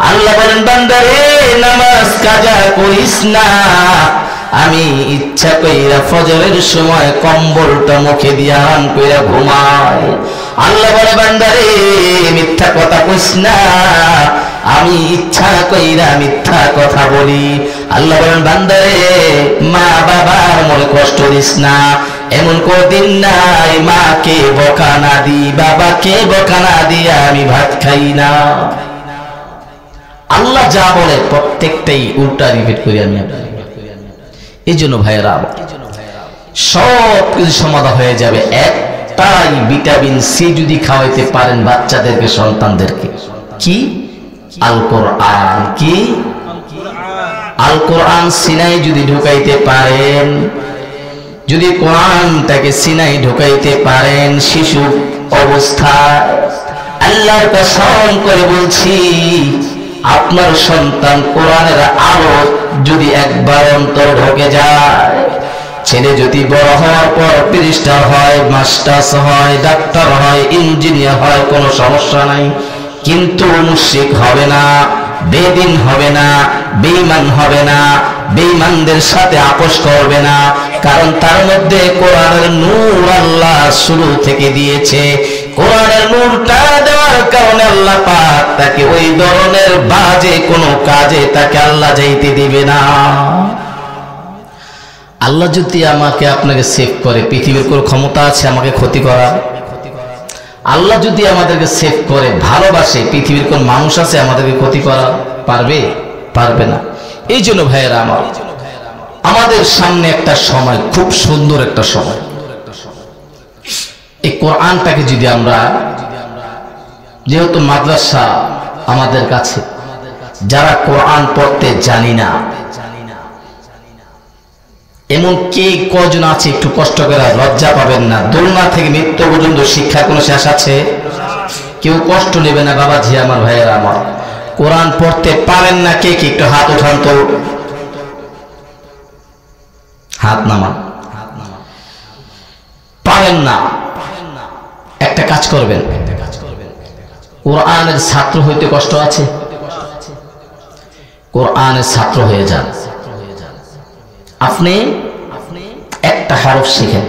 আল্লাহ বলেন বান্দারে নামাজ কাজা করিস না, আমি ইচ্ছা কইরা ফজরের সময় কম্বলটা মুখে দিয়া আরাম কইরা ঘুমাই। আল্লাহ বলে বান্দারে মিথ্যা কথা কইস না, আমি ইচ্ছা কইরা মিথ্যা কথা বলি। আল্লাহ বলেন বান্দারে মা বাবার মনে কষ্ট দিস না, এমন কোনদিন নাই মাকে বকা না দি বাবাকে বকা না দিয়া আমি ভাত খাই না। আল্লাহ যা বলে প্রত্যেকটাই উল্টা রিপিট করি আমি। এই জন্য ভাইয়েরা সব কিছু সমাধান হয়ে যাবে। একটাই ভিটামিন সি যদি খাওয়াইতে পারেন বাচ্চাদেরকে, সন্তানদেরকে, কি? আল কোরআন। কি? আল কোরআন সিনাই যদি ঢুকাইতে পারেন, যদি কোরআনটাকে সিনাই ঢুকাইতে পারেন শিশু অবস্থায়, আল্লাহর কসম করে বলছি আপনার সন্তান কোরআনের আলো যদি একবার অন্তর ঢুকে যায়, ছেলে যদি বড় হওয়ার পর ব্যারিস্টার হয়, মাস্টার্স হয়, ডাক্তার হয়, ইঞ্জিনিয়ার হয়, কোনো সমস্যা নাই, কিন্তু মুশরিক হবে না, বেদিন হবে না, বেঈমান হবে না, বেঈমানদের সাথে আপোষ করবে না, কারণ তার মধ্যে কোরআনের নূর আল্লাহ শুরু থেকে দিয়েছে। কোরআনের নূরটা দেওয়ার কারণে আল্লাহ পাক তাকে ওই ধরনের বাজে কোনো কাজে তাকে আল্লাহ যাইতে দিবে না। আল্লাহ যদি আমাকে আপনাকে সেভ করে, পৃথিবীর কোনো ক্ষমতা আছে আমাকে ক্ষতি করা? আল্লাহ যদি আমাদেরকে সেভ করে, ভালোবাসে, পৃথিবীর কোন মানুষ আছে আমাদেরকে ক্ষতি করা পারবে? পারবে না। এই জন্য ভাইয়েরা আমার, আমাদের সামনে একটা সময়, খুব সুন্দর একটা সময়, এই কোরআনটাকে যদি আমরা, যেহেতু মাদ্রাসা আমাদের কাছে, যারা কোরআন পড়তে জানি না এমন কে কজন আছে একটু কষ্ট করে, লজ্জা পাবেন না। দোলনা থেকে মৃত্যু পর্যন্ত শিক্ষার কোনো শেষ আছে? কেউ কষ্ট নেবে না বাবাজি আমার, ভাইয়েরা আমার। কোরআন পড়তে পারেন না কে কি? একটু হাত উঠান তো, হাত নামান। পারেন না? একটা কাজ করবেন, কোরআনের ছাত্র হইতে কষ্ট আছে, কোরআনের ছাত্র হয়ে যান। আপনি একটা হরফ শিখেন।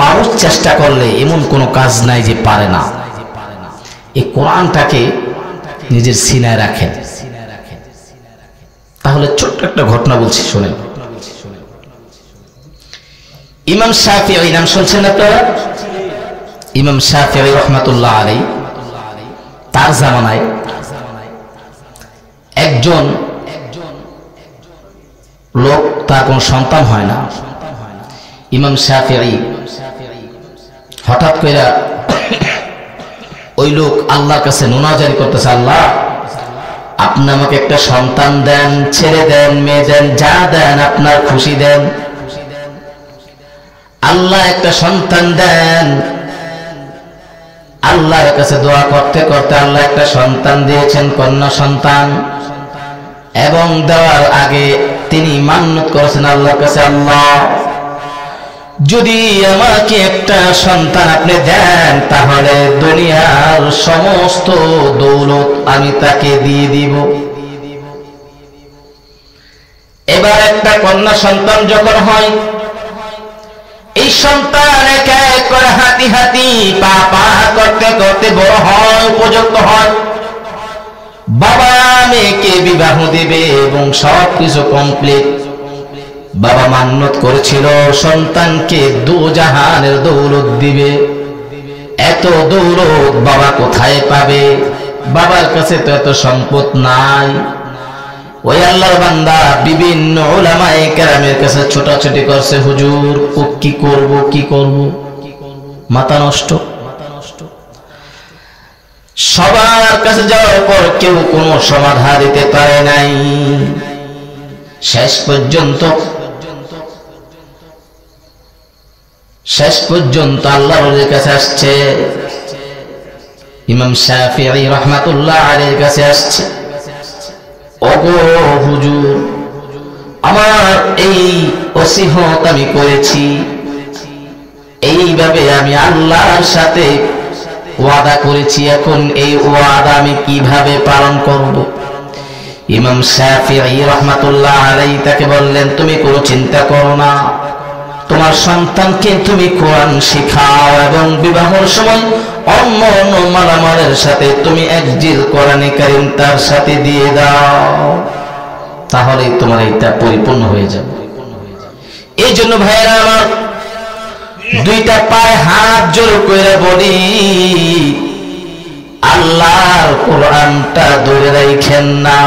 মানুষ চেষ্টা করলে এমন কোনো কাজ নাই যে পারে না। এই কোরআনটাকে নিজের সিনায় রাখেন। তাহলে ছোট্ট একটা ঘটনা বলছি, শোনেন। ইমাম শাফিঈ নাম শুনছেন আপনারা? ইমাম শাফিঈ রাহমাতুল্লাহ আলাইহি, তার জামানায় একজন লোক, তার কোন সন্তান হয় না। ইমাম শাফিঈ হঠাৎ করে ওই লোক আল্লাহর কাছে মুনাজাত করতেছে, আল্লাহ আপনি আমাকে একটা সন্তান দেন, ছেলে দেন, মেয়ে দেন, যা দেন আপনার খুশি দেন। আল্লাহ একটা সন্তান দেন। আল্লাহর কাছে দোয়া করতে করতে আল্লাহ একটা সন্তান দিয়েছেন, কন্যা সন্তান। এবং দেওয়ার আগে তিনি মান্নত করেছেন আল্লাহর কাছে, আল্লাহ যদি আমাকে একটা সন্তান আপনি দেন তাহলে দুনিয়ার সমস্ত দৌলত আমি তাকে দিয়ে দিব। এবার একটা কন্যা সন্তান যখন হয়, এই সন্তান এক এক করে হাতি হাতি পা পা করতে করতে বড় হয়, উপযুক্ত হয়। বাবা মেয়েকে বিবাহ দেবে এবং সব কিছু কমপ্লিট। বাবা মান্নত করেছিল সন্তানকে দুজাহানের দৌলত দিবে। এত দৌলত বাবা কোথায় পাবে? বাবার কাছে তো এত সম্পদ নাই। ওই আল্লাহর বান্দা বিভিন্ন উলামায়ে কেরামের কাছে ছোটাছুটি করছে, হুজুর কি করব কি করব, মাথা নষ্ট। সবার কাছে যাওয়ার পর কেউ কোনো সমাধান দিতে পারে নাই। শেষ পর্যন্ত আল্লাহর কাছে আসছে, ইমাম শাফিঈ রাহমাতুল্লাহ আলাইহির কাছে আসছে, ওগো হুজুর, আমার এই ওসিহত আমি করেছি, এইভাবে আমি আল্লাহর সাথে ওয়াদা করেছি, এখন এই ওয়াদা আমি কিভাবে পালন করব? ইমাম শাফিঈ রাহমাতুল্লাহ আলাইহি তাকে বললেন, তুমি কোনো চিন্তা করো না, তোমার সন্তানকে তুমি কোরআন শিখাও এবং বিবাহের সময় অন্য অন্য মালামালের সাথে তুমি এক জিল কোরআনে কারীম তার সাথে দিয়ে দাও, তাহলেই তোমার এটা পরিপূর্ণ হয়ে যাবে। এই জন্য ভাইয়েরা আমার, দুইটা পায়ে হাত জোর করে বলি, আল্লাহর কোরআনটা ধরে রাখেন না,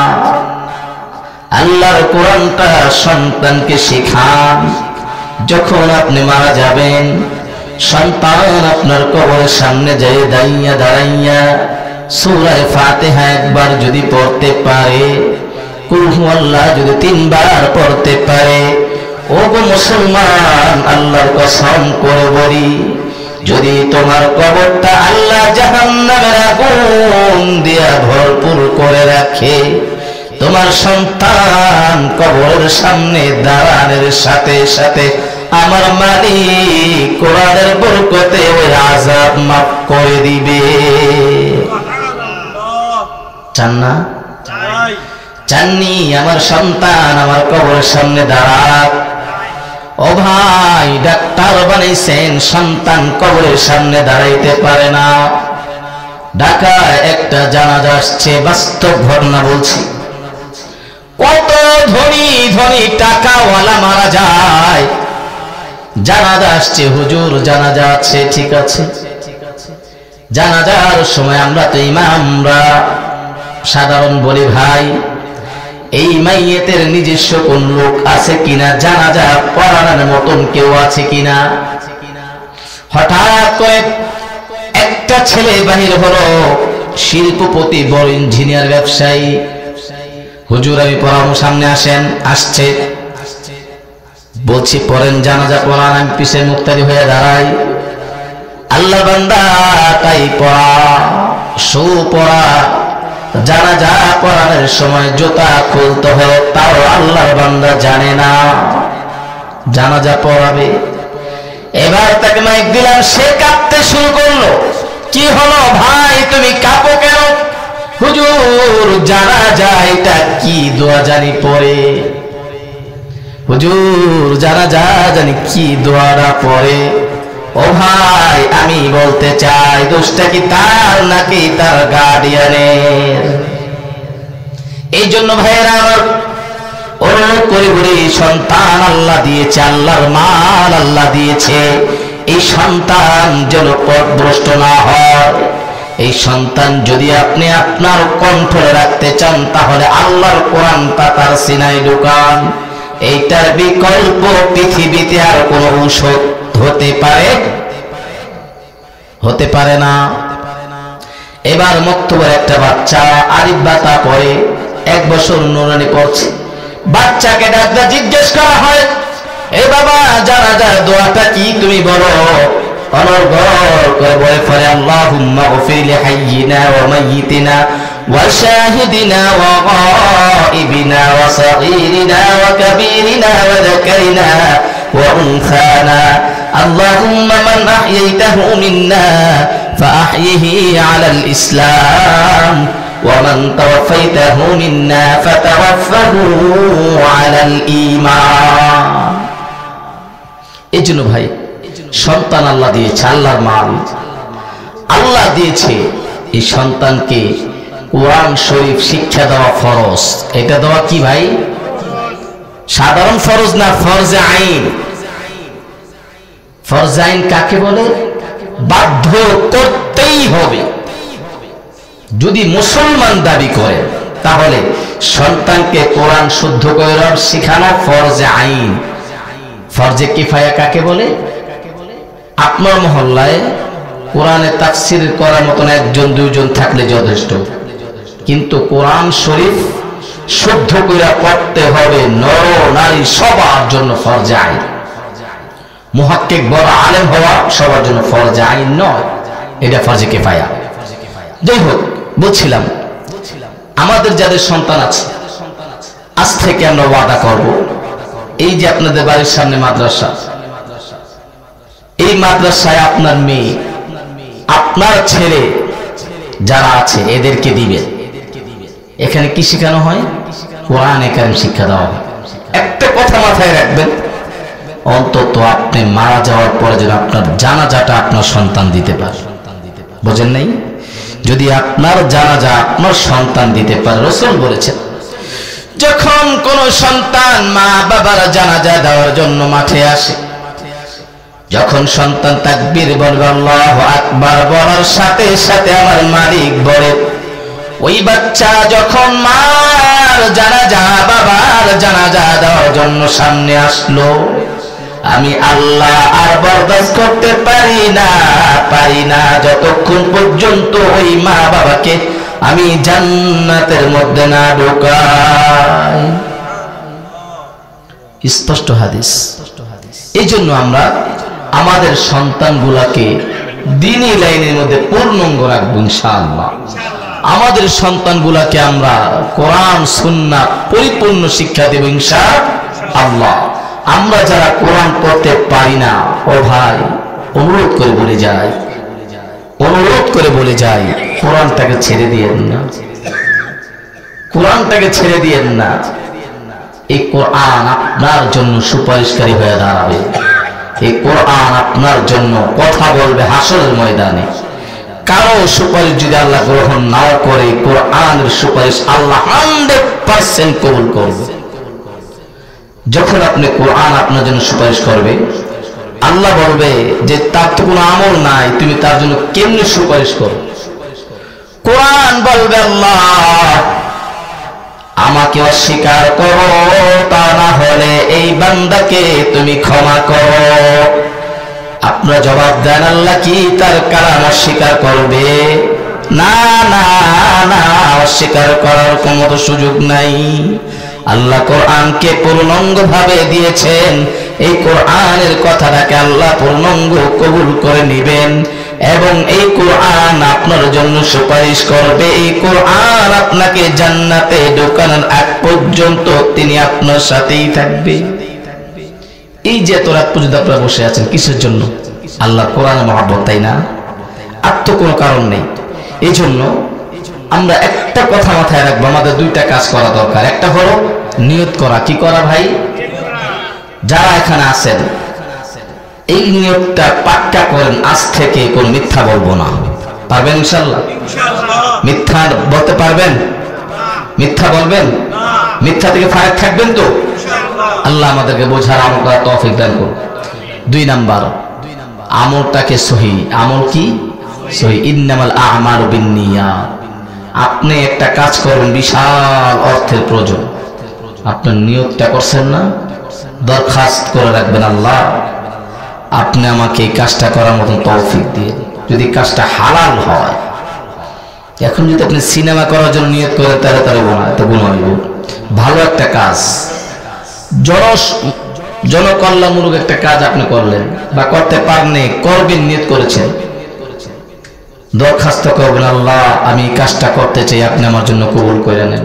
আল্লাহর কোরআনটা সন্তানকে শেখান। যখন আপনি মারা যাবেন, সন্তান আপনার কবরের সামনে যায় দাঁড়াইয়া সূরা ফাতিহা একবার যদি পড়তে পারে, কুল হুয়াল্লাহ যদি 3 বার পড়তে পারে, ও গো মুসলমান, আল্লাহর কসম করে বলি, যদি তোমার কবরটা আল্লাহ জাহান্নামের আগুন দিয়া ভরপুর করে রাখে, তোমার সন্তান কবরের সামনে দাঁড়ানোর সাথে সাথে আমার মালিক কোরআনের বরকতে ওই আযাব মাফ করে দিবে। চান না? চাননি আমার সন্তান আমার কবরের সামনে দাঁড়াক? ও ভাই, ডাক্তার বানাইছেন, সন্তান কবরের সামনে দাঁড়াইতে পারে না। ঢাকায় একটা জানাজা আসছে, বাস্তব ঘটনা বলছি। কত ধনী ধনী টাকাওয়ালা মারা যায়, জানাজা আসছে, হুজুর জানাজা আছে, ঠিক আছে। জানাজার সময় আমরা তো ইমামরা সাধারণ বলি, ভাই এই মাইয়েতের নিজস্ব কোন লোক আছে কিনা, জানাজা পড়ানোর মতন কেউ আছে কিনা। হঠাৎ করে একটা ছেলে বাহির হলো, শিল্পপতি, বড় ইঞ্জিনিয়ার, ব্যবসায়ী। হুজুর আমি পড়াবো, সামনে আসেন। আসছে, বলছি পড়েন, জানাজা পড়ান। আমি পিছে মুক্তারি হয়ে দাঁড়াই। আল্লাহ বান্দা তাই পড়া, পড়া। জানাজা পড়ানোর সময় জুতা খুলতে হয়, তাও আল্লাহর বান্দা জানে না জানাজা পড়াবে। এবার তাকে মাইক দিলাম, সে কাঁদতে শুরু করলো। কি হলো ভাই, তুমি কাঁপো কেন? হুজুর জানাজা এটা কি দোয়া জানি পড়ে, হুজুর জানাজা জানি কি দোয়াটা পড়ে। ও ভাই, আমি বলতে চাই, দোষটা কি তার নাকি তার গার্ডিয়ানের? এই জন্য ভাইয়েরা আমার, অনুরোধ করি বলি, সন্তান আল্লাহ দিয়েছে, আল্লাহর মাল আল্লাহ দিয়েছে, এই সন্তান যেন পথভ্রষ্ট না হয়। এই সন্তান যদি আপনি আপনার কণ্ঠে রাখতে চান, তাহলে আল্লাহর কোরআনটা তার সিনায় ঢুকান। এইটার বিকল্প পৃথিবীতে আর কোন ঔষধ হতে পারে না। এবার মক্তবের একটা বাচ্চা আরিফ বাতা পড়ে, 1 বছর নুরানি পড়ছে। বাচ্চাকে ডাকতে জিজ্ঞেস করা হয়, এ বাবা জানাজার দোয়াটা কি তুমি বলো? অনর্গল করে বলে ফলে, আল্লাহুম্মা গফির লিহাইয়িনা ওয়া মাইয়িতিনা ওয়া শাহিদিনা ওয়া গায়িবিনা ওয়া সাগীরিনা ওয়া কাবীরিনা ওয়া যাকারিনা ওয়া উনসানা, আল্লাহুম্মা মান আহইয়াইতাহু মিন্না ফাআহইহি আলাল ইসলাম ওয়া মান তাওয়াফাইতাহু মিন্না ফাতাওয়াফাহু আলাল ঈমান। এজন্য ভাই, সন্তান আল্লাহ দিয়েছে, আল্লাহর মাল আল্লাহ দিয়েছে। এই সন্তানকে কোরআন শরীফ শিক্ষা দেওয়া ফরজ। এটা দেওয়া কি ভাই? সাধারণ ফরজ না, ফরজে আইন। ফরজে আইন কাকে বলে? বাধ্য করতেই হবে। যদি মুসলমান দাবি করে তাহলে সন্তানকে কোরআন শুদ্ধ করে শেখানো ফরজে আইন। ফরজে কিফায়া কাকে বলে? আপনার মহল্লায় কোরআনে তাফসীর করার মতন একজন দুইজন থাকলে যথেষ্ট, কিন্তু কোরআন শরীফ শুদ্ধ করে পড়তে হবে নর নারী সবার জন্য ফরজে আইন। মুহাক্কিক বড় আলেম হওয়া সবার জন্য ফরজে আইন নয়, এটা ফরজে কিফায়া। যাই হোক, বলছিলাম আমাদের যাদের সন্তান আছে আজ থেকে আমরা ওয়াদা করব, এই যে আপনাদের বাড়ির সামনে মাদ্রাসা, এই মাদ্রাসায় আপনার মেয়ে, আপনার ছেলে যারা আছে এদেরকে দিবেন। এখানে কি শেখানো হয়? কোরআনে কারীম শিক্ষা দেওয়া হয়। একটা কথা মাথায় রাখবেন, অন্তত আপনি মারা যাওয়ার পরে যেন আপনার জানাজাটা আপনার সন্তান দিতে পারে। বোঝেন নাই? যদি আপনার জানাজা আপনার সন্তান দিতে পারে, রাসূল বলেছেন যখন কোন সন্তান মা বাবার জানাজা দেওয়ার জন্য মাঠে আসে, যখন সন্তান তাকবীর বলবে আল্লাহু আকবার বলার সাথে সাথে আমার মালিক বলে, ওই বাচ্চা যখন মার জানাজা বাবার জানাজা দেওয়ার জন্য সামনে আসলো, আমি আল্লাহ আর বরদাস্ত করতে পারি না যতক্ষণ পর্যন্ত ওই মা বাবাকে আমি জান্নাতের মধ্যে না ঢোকাই। স্পষ্ট হাদিস। এই জন্য আমরা আমাদের সন্তানগুলাকে দ্বীনি লাইনের মধ্যে পূর্ণাঙ্গ রাখবো ইনশাআল্লাহ। আমাদের সন্তানগুলাকে আমরা কোরআন সুন্নাহ পরিপূর্ণ শিক্ষা দেব ইনশাআল্লাহ। আমরা যারা কোরআন পড়তে পারি না, ও ভাই অনুরোধ করে বলে যাই কোরআনটাকে ছেড়ে দিয়েন না, কোরআনটাকে ছেড়ে দিয়েন না। এই কোরআন আপনার জন্য সুপারিশকারী হয়ে দাঁড়াবে। এই কোরআন আপনার জন্য কথা বলবে হাসরের ময়দানে। কারো সুপারিশ যদি আল্লাহ গ্রহণ নাও করে, কোরআনের সুপারিশ আল্লাহ 100% কবুল করবে। যখন আপনি কোরআন আপনার জন্য সুপারিশ করবে, আল্লাহ বলবে যে তার তো কোনো আমল নাই, তুমি তার জন্য কেমনে সুপারিশ করো? কোরআন বলবে আল্লাহ আমাকে অস্বীকার করো, তা না হলে এই বান্দাকে তুমি ক্ষমা করো। আপনার জবাব দেন আল্লাহ কি তার কালাম অস্বীকার করবে? না, অস্বীকার করার কোনো সুযোগ নাই। আল্লাহ কোরআনকে পূর্ণাঙ্গ ভাবে দিয়েছেন, এই কোরআনের কথাটাকে আল্লাহ পূর্ণাঙ্গ কবুল করে নেবেন এবং এই কোরআন আপনার জন্য সুপারিশ করবে। এই কোরআন আপনাকে জান্নাতে ঢোকানোর আগ পর্যন্ত তিনি আপনার সাথেই থাকবে। এই যে এত রাত পর্যন্ত আপনারা বসে আছেন কিসের জন্য? আল্লাহ কোরআনের মহব্বত, তাই না? আর তো কোনো কারণ নেই। এই জন্য আমরা একটা কথা মাথায় রাখবো, আমাদের দুইটা কাজ করা দরকার। একটা হলো নিয়ত করা। কি করা ভাই? যারা এখানে আছেন এই নিয়তটা পাক্কা করেন, আজ থেকে কোন মিথ্যা বলবো না। পারবেন ইনশাআল্লাহ? মিথ্যা বলতে পারবেন? মিথ্যা বলবেন? মিথ্যা থেকে ফারাক থাকবেন তো? আল্লাহ আমাদেরকে বোঝার আমল করার তৌফিক দান করুন। 2 নাম্বার, আমলটাকে সহি। আমল কি? সহি। ইন্নামাল আ'মালু বিন্নিয়াত। আপনি একটা কাজ করবেন, বিশাল অর্থের প্রয়োজন, আপনার নিয়তটা করছেন না, দরখাস্ত করে রাখবেন আল্লাহ আপনি আমাকে এই কাজটা করার মতন তৌফিক দিয়ে। যদি কাজটা হালাল হয়, এখন যদি আপনি সিনেমা করার জন্য নিয়ত করেন তাহলে গুনাহ হইব। ভালো একটা কাজ, জনকল্যাণমূলক একটা কাজ আপনি করলেন বা করতে পারলে করবেন, নিয়ত করেছেন, দরখাস্ত করবেন আল্লাহ আমি এই কাজটা করতে চাই, আপনি আমার জন্য কবুল করে নেন।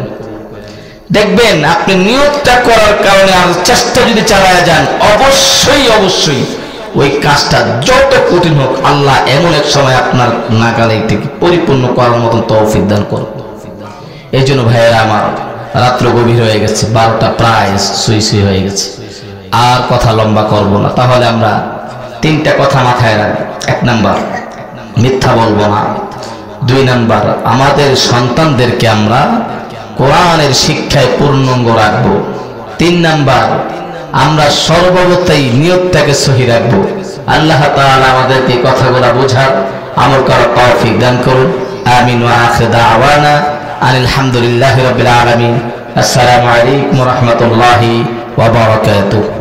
দেখবেন আপনি নিয়তটা করার কারণে আর চেষ্টা যদি চালায় যান, অবশ্যই ওই কাজটা যত কঠিন হোক আল্লাহ এমন এক সময় আপনার নাগালে এটিকে পরিপূর্ণ করার মতন তৌফিক দান করবে। এই জন্য ভাইয়েরা আমার, রাত্র গভীর হয়ে গেছে, 12টা প্রায় সুই হয়ে গেছে, আর কথা লম্বা করব না। তাহলে আমরা 3টা কথা মাথায় রাখব। 1 নাম্বার, মিথ্যা বলবো না। 2 নাম্বার, আমাদের সন্তানদেরকে আমরা কোরআনের শিক্ষায় পূর্ণাঙ্গ রাখবো। তিন নাম্বার, আমরা সর্বদাই নিয়তটাকে সহি রাখবো। আল্লাহ তাআলা আমাদেরকে কথাগুলো বোঝার আমল করার তৌফিক দান করুন। আমিন ওয়া আখির দাওয়ানা আনিল হামদুলিল্লাহি রাব্বিল আলামিন। আসসালামু আলাইকুম ওয়া রাহমাতুল্লাহি ওয়া বারাকাতুহু।